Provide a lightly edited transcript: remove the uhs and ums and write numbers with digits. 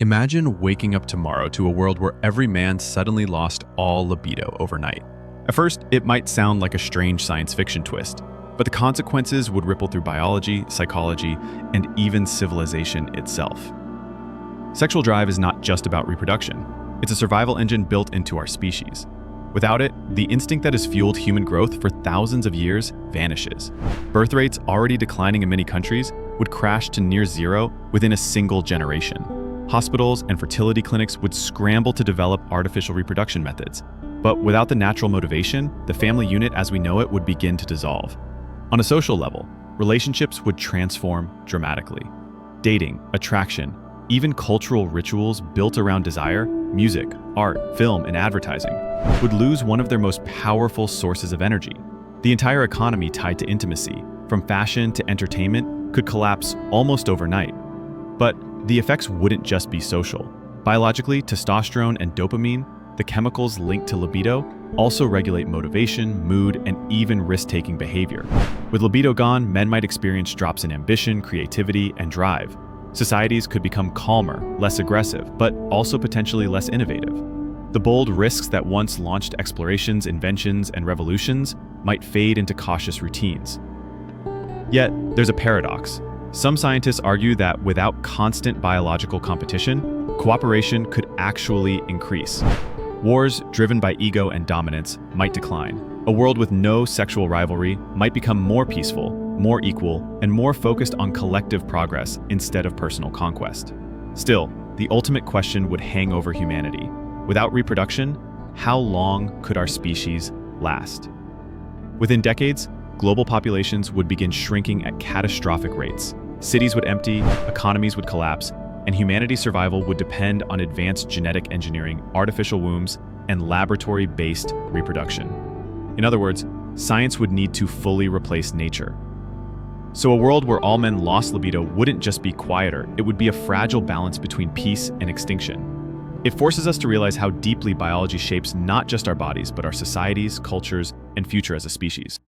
Imagine waking up tomorrow to a world where every man suddenly lost all libido overnight. At first, it might sound like a strange science fiction twist, but the consequences would ripple through biology, psychology, and even civilization itself. Sexual drive is not just about reproduction. It's a survival engine built into our species. Without it, the instinct that has fueled human growth for thousands of years vanishes. Birth rates, already declining in many countries, would crash to near zero within a single generation. Hospitals and fertility clinics would scramble to develop artificial reproduction methods. But without the natural motivation, the family unit as we know it would begin to dissolve. On a social level, relationships would transform dramatically. Dating, attraction, even cultural rituals built around desire, music, art, film, and advertising, would lose one of their most powerful sources of energy. The entire economy tied to intimacy, from fashion to entertainment, could collapse almost overnight. But the effects wouldn't just be social. Biologically, testosterone and dopamine, the chemicals linked to libido, also regulate motivation, mood, and even risk-taking behavior. With libido gone, men might experience drops in ambition, creativity, and drive. Societies could become calmer, less aggressive, but also potentially less innovative. The bold risks that once launched explorations, inventions, and revolutions might fade into cautious routines. Yet, there's a paradox. Some scientists argue that without constant biological competition, cooperation could actually increase. Wars driven by ego and dominance might decline. A world with no sexual rivalry might become more peaceful, more equal, and more focused on collective progress instead of personal conquest. Still, the ultimate question would hang over humanity. Without reproduction, how long could our species last? Within decades, global populations would begin shrinking at catastrophic rates. Cities would empty, economies would collapse, and humanity's survival would depend on advanced genetic engineering, artificial wombs, and laboratory-based reproduction. In other words, science would need to fully replace nature. So a world where all men lost libido wouldn't just be quieter, it would be a fragile balance between peace and extinction. It forces us to realize how deeply biology shapes not just our bodies, but our societies, cultures, and future as a species.